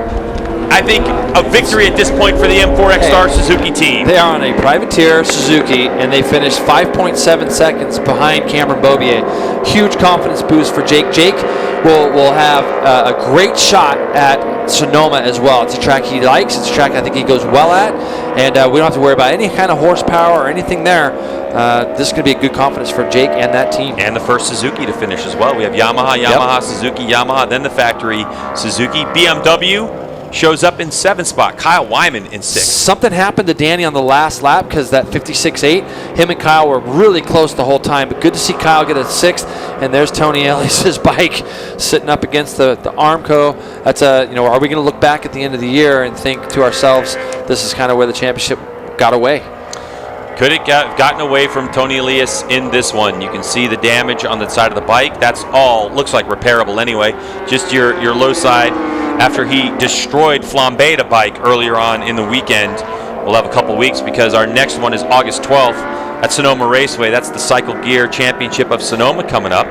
I think, a victory at this point for the M4X Star Suzuki team. They are on a privateer Suzuki, and they finished 5.7 seconds behind Cameron Beaubier. Huge confidence boost for Jake. Jake will have a great shot at Sonoma as well. It's a track he likes. It's a track I think he goes well at, and we don't have to worry about any kind of horsepower or anything there. This is going to be a good confidence for Jake and that team. And the first Suzuki to finish as well. We have Yamaha, Suzuki, Yamaha, then the factory Suzuki. BMW shows up in 7th spot. Kyle Wyman in 6th. Something happened to Danny on the last lap because that 56.8, him and Kyle were really close the whole time, but good to see Kyle get a 6th, and there's Tony Elias's bike sitting up against the Armco. That's are we going to look back at the end of the year and think to ourselves, this is kind of where the championship got away? Could it gotten away from Tony Elias in this one? You can see the damage on the side of the bike. That's all, looks like repairable anyway. Just your low side. After he destroyed Flambé bike earlier on in the weekend. We'll have a couple weeks because our next one is August 12th at Sonoma Raceway. That's the Cycle Gear Championship of Sonoma coming up.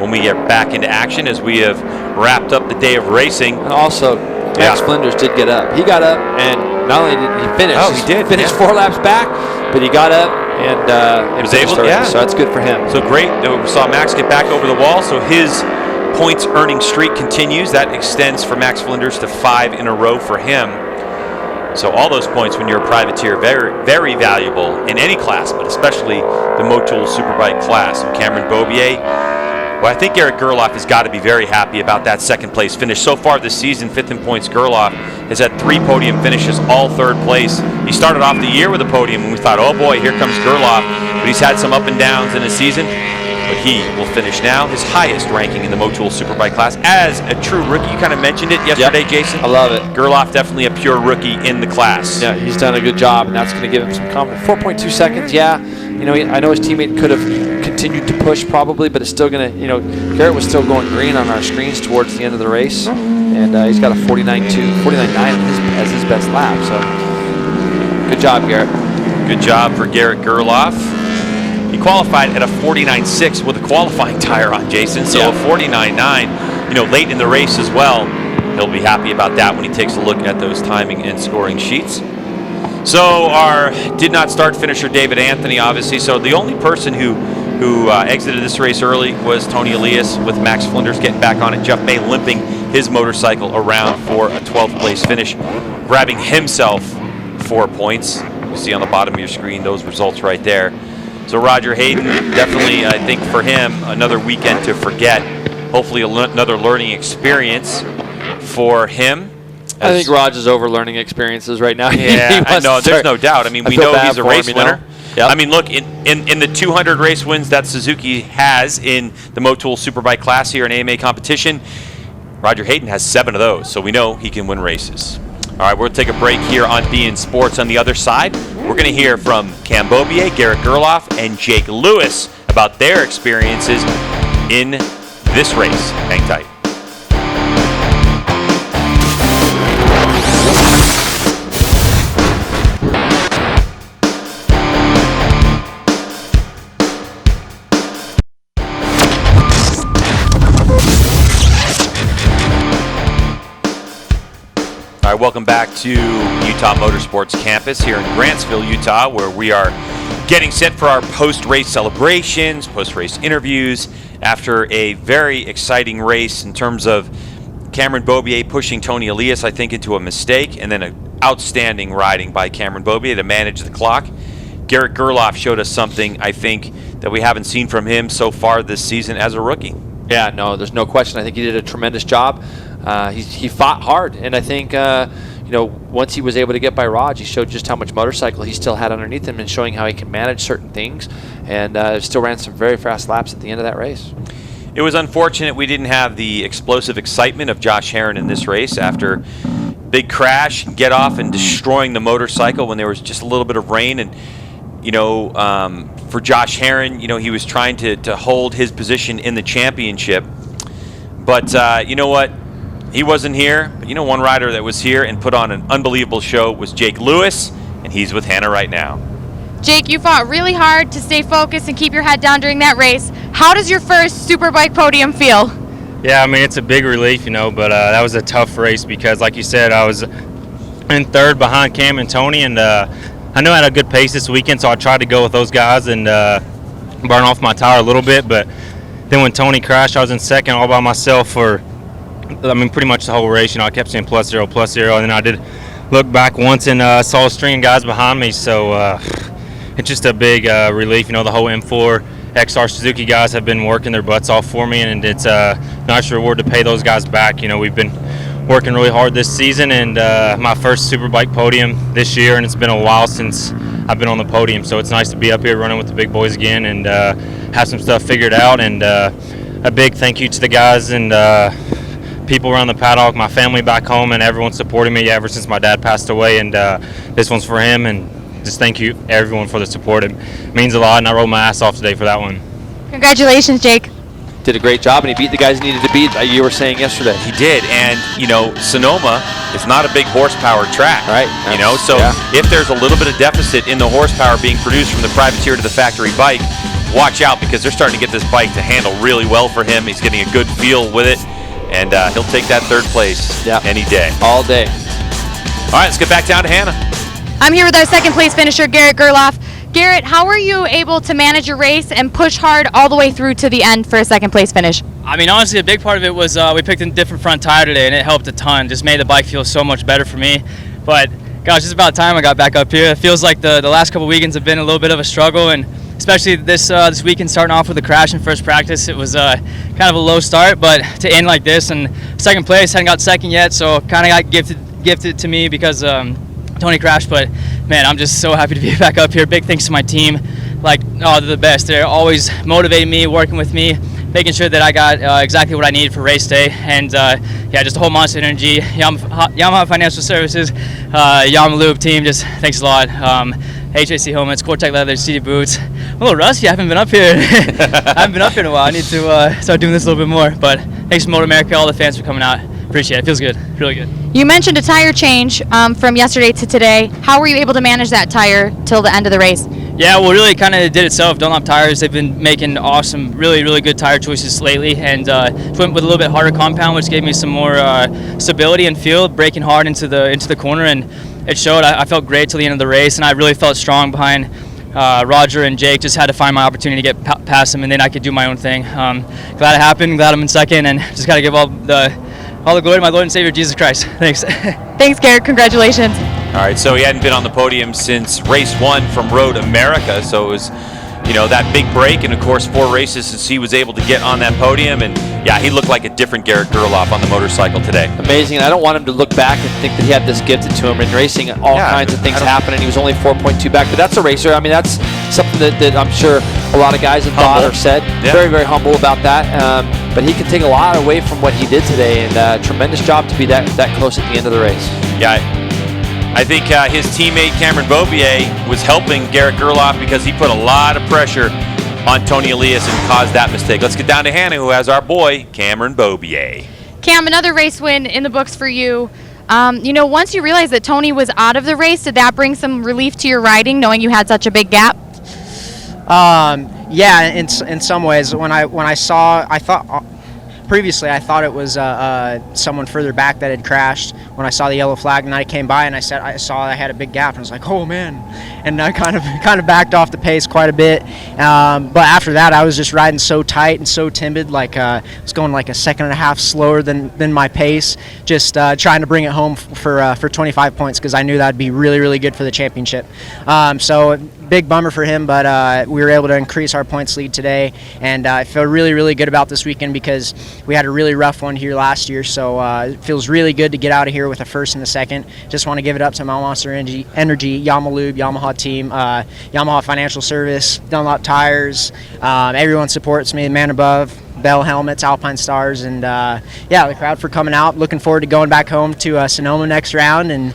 when we get back into action as we have wrapped up the day of racing. And also, Max Flinders did get up. He got up, and not only did he finish, he did finish 4 laps back, but he got up and was able to. to, So that's good for him. So great. We saw Max get back over the wall, so his points earning streak continues. That extends for Max Flinders to 5 in a row for him. So all those points when you're a privateer, very, very valuable in any class, but especially the Motul Superbike class. So Cameron Beaubier, well, I think Garrett Gerloff has got to be very happy about that second place finish. So far this season, 5th in points, Gerloff has had 3 podium finishes, all 3rd place. He started off the year with a podium, and we thought, oh boy, here comes Gerloff. But he's had some up and downs in his season. But he will finish now his highest ranking in the Motul Superbike class as a true rookie. You kind of mentioned it yesterday, Jason. I love it. Gerloff definitely a pure rookie in the class. Yeah, he's done a good job, and that's going to give him some confidence. 4.2 seconds, yeah. You know, I know his teammate could have continued to push probably, but it's still going to, you know, Garrett was still going green on our screens towards the end of the race, and he's got a 49.9 as his best lap. So good job, Garrett. Good job for Garrett Gerloff. He qualified at a 49.6 with a qualifying tire on, Jason. So a 49.9, you know, late in the race as well. He'll be happy about that when he takes a look at those timing and scoring sheets. So our did not start finisher David Anthony, obviously. So the only person who exited this race early was Tony Elias, with Max Flinders getting back on it. Jeff May limping his motorcycle around for a 12th place finish, grabbing himself 4 points. You see on the bottom of your screen those results right there. So Roger Hayden, definitely, I think for him, another weekend to forget. Hopefully another learning experience for him. I think Roger's over learning experiences right now. Yeah, I know. There's no doubt. I mean, we know he's a race winner. Yep. I mean, look, in the 200 race wins that Suzuki has in the Motul Superbike class here in AMA competition, Roger Hayden has 7 of those, so we know he can win races. All right, we're going to take a break here on beIN Sports. On the other side, we're going to hear from Cam Beaubier, Garrett Gerloff, and Jake Lewis about their experiences in this race. Hang tight. All right, welcome back to Utah Motorsports Campus here in Grantsville, Utah, where we are getting set for our post-race celebrations, post-race interviews, after a very exciting race in terms of Cameron Beaubier pushing Tony Elias, I think, into a mistake, and then an outstanding riding by Cameron Beaubier to manage the clock. Garrett Gerloff showed us something, I think, that we haven't seen from him so far this season as a rookie. Yeah, no, there's no question. I think he did a tremendous job. He fought hard, and I think you know, once he was able to get by Raj, he showed just how much motorcycle he still had underneath him, and showing how he can manage certain things, and still ran some very fast laps at the end of that race. It was unfortunate we didn't have the explosive excitement of Josh Herrin in this race after big crash, get off and destroying the motorcycle when there was just a little bit of rain. And you know, for Josh Herrin, you know, he was trying to hold his position in the championship, but you know what? He wasn't here, but you know, one rider that was here and put on an unbelievable show was Jake Lewis, and he's with Hannah right now. Jake, you fought really hard to stay focused and keep your head down during that race. How does your first Superbike podium feel? Yeah, I mean, it's a big relief, you know, but that was a tough race because, like you said, I was in 3rd behind Cam and Tony, and I know I had a good pace this weekend, so I tried to go with those guys and burn off my tire a little bit, but then when Tony crashed, I was in 2nd all by myself for, I mean, pretty much the whole race. You know, I kept saying +0, +0, and then I did look back once and saw a string of guys behind me. So it's just a big relief. You know, the whole M4 XR Suzuki guys have been working their butts off for me, and it's a nice reward to pay those guys back. You know, we've been working really hard this season, and my first Superbike podium this year, and it's been a while since I've been on the podium. So it's nice to be up here running with the big boys again and have some stuff figured out. And a big thank you to the guys and people around the paddock, my family back home, and everyone supporting me ever since my dad passed away. And this one's for him, and just thank you everyone for the support. It means a lot, and I rolled my ass off today for that one. Congratulations, Jake. Did a great job, and he beat the guys he needed to beat, you were saying yesterday. He did, and you know, Sonoma is not a big horsepower track, right? You know, so if there's a little bit of deficit in the horsepower being produced from the privateer to the factory bike, watch out because they're starting to get this bike to handle really well for him. He's getting a good feel with it, and he'll take that third place any day. All day. All right, let's get back down to Hannah. I'm here with our second place finisher, Garrett Gerloff. Garrett, how were you able to manage your race and push hard all the way through to the end for a second place finish? I mean, honestly, a big part of it was we picked a different front tire today, and it helped a ton. Just made the bike feel so much better for me. But, gosh, it's about time I got back up here. It feels like the last couple weekends have been a little bit of a struggle, and especially this weekend starting off with a crash in first practice. It was kind of a low start, but to end like this and second place, hadn't got second yet, so kind of got gifted to me because Tony crashed. But man, I'm just so happy to be back up here. Big thanks to my team. Like, they're the best. They're always motivating me, working with me, making sure that I got exactly what I needed for race day. And yeah, just the whole Monster Energy, Yamaha Financial Services, Yamaha team, just thanks a lot. HAC helmets, Cortec leather, seated boots. I'm a little rusty. I haven't been up here. I haven't been up here in a while. I need to start doing this a little bit more. But thanks to MotoAmerica, all the fans for coming out. Appreciate it. Feels good. Really good. You mentioned a tire change from yesterday to today. How were you able to manage that tire till the end of the race? Yeah, well, really kind of did itself. Dunlop tires, they've been making awesome, really, really good tire choices lately, and went with a little bit harder compound, which gave me some more stability and feel, braking hard into the corner, and it showed. I felt great till the end of the race, and I really felt strong behind Roger and Jake. Just had to find my opportunity to get past them, and then I could do my own thing. Glad it happened, glad I'm in second, and just got to give all the glory to my Lord and Savior, Jesus Christ. Thanks. Thanks, Garrett. Congratulations. All right, so he hadn't been on the podium since race 1 from MotoAmerica, so it was, that big break, and of course 4 races since he was able to get on that podium, and yeah, he looked like a different Garrett Gerloff on the motorcycle today. Amazing, and I don't want him to look back and think that he had this gifted to him in racing. All kinds of things happen, and he was only 4.2 back, but that's a racer. I mean, that's something that I'm sure a lot of guys have thought or said. Yeah. Very, very humble about that, but he can take a lot away from what he did today, and tremendous job to be that close at the end of the race. Yeah, I think his teammate Cameron Beaubier was helping Garrett Gerloff because he put a lot of pressure on Tony Elias and caused that mistake. Let's get down to Hannah, who has our boy, Cameron Beaubier. Cam, another race win in the books for you. Once you realized that Tony was out of the race, did that bring some relief to your riding, knowing you had such a big gap? Yeah, in some ways. When I saw, previously I thought it was someone further back that had crashed. When I saw the yellow flag, and I came by and I saw I had a big gap, and I was like, oh man, and I kind of backed off the pace quite a bit. But after that, I was just riding so tight and so timid, like I was going like a second and a half slower than my pace, just trying to bring it home for 25 points because I knew that'd be really, really good for the championship. So big bummer for him, but we were able to increase our points lead today, and I feel really, really good about this weekend because we had a really rough one here last year, so it feels really good to get out of here with a first and a second. Just want to give it up to my Monster Energy, Yamaha Yamaha team, Yamaha Financial Service, Dunlop Tires, everyone supports me, Man Above, Bell Helmets, Alpine Stars, and yeah, the crowd for coming out. Looking forward to going back home to Sonoma next round, and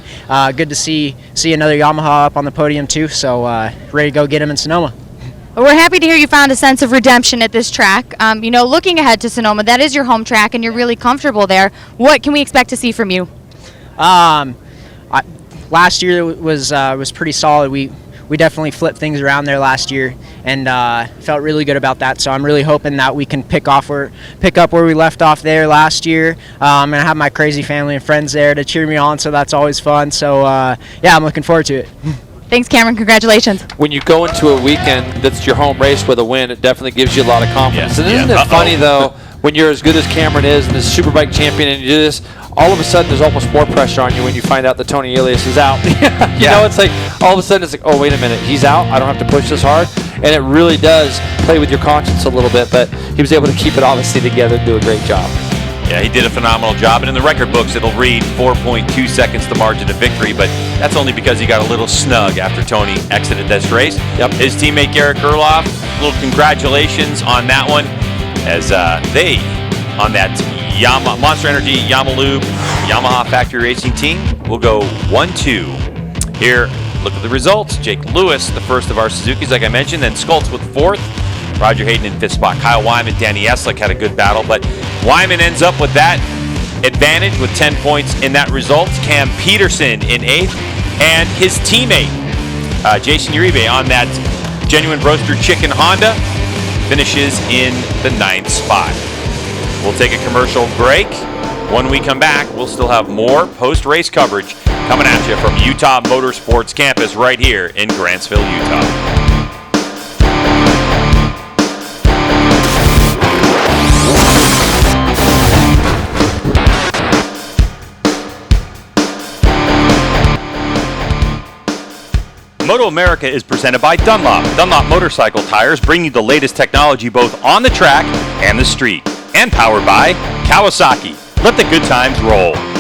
good to see another Yamaha up on the podium too, so ready to go get him in Sonoma. Well, we're happy to hear you found a sense of redemption at this track. Looking ahead to Sonoma, that is your home track, and you're really comfortable there. What can we expect to see from you? Last year was pretty solid. We definitely flipped things around there last year, and felt really good about that. So I'm really hoping that we can pick up where we left off there last year. I'm gonna have my crazy family and friends there to cheer me on, so that's always fun. So yeah, I'm looking forward to it. Thanks, Cameron. Congratulations. When you go into a weekend that's your home race with a win, it definitely gives you a lot of confidence. And isn't it funny, though, when you're as good as Cameron is and this Superbike champion and you do this, all of a sudden there's almost more pressure on you when you find out that Tony Elias is out. You know, it's like all of a sudden it's like, oh, wait a minute, he's out. I don't have to push this hard. And it really does play with your conscience a little bit, but he was able to keep it obviously together and do a great job. Yeah, he did a phenomenal job, and in the record books it'll read 4.2 seconds the margin of victory, but that's only because he got a little snug after Tony exited this race. Yep. His teammate Garrett Gerloff, a little congratulations on that one, as they, on that Monster Energy Yamaha Factory Racing team, will go 1-2. Here, look at the results. Jake Lewis, the first of our Suzukis, like I mentioned, then Skoltz with fourth. Roger Hayden in fifth spot. Kyle Wyman, Danny Eslick had a good battle, but Wyman ends up with that advantage with 10 points in that result. Cam Peterson in eighth, and his teammate, Jason Uribe, on that Genuine Roaster Chicken Honda, finishes in the 9th spot. We'll take a commercial break. When we come back, we'll still have more post-race coverage coming at you from Utah Motorsports Campus right here in Grantsville, Utah. MotoAmerica is presented by Dunlop. Dunlop motorcycle tires bring you the latest technology both on the track and the street. And powered by Kawasaki. Let the good times roll.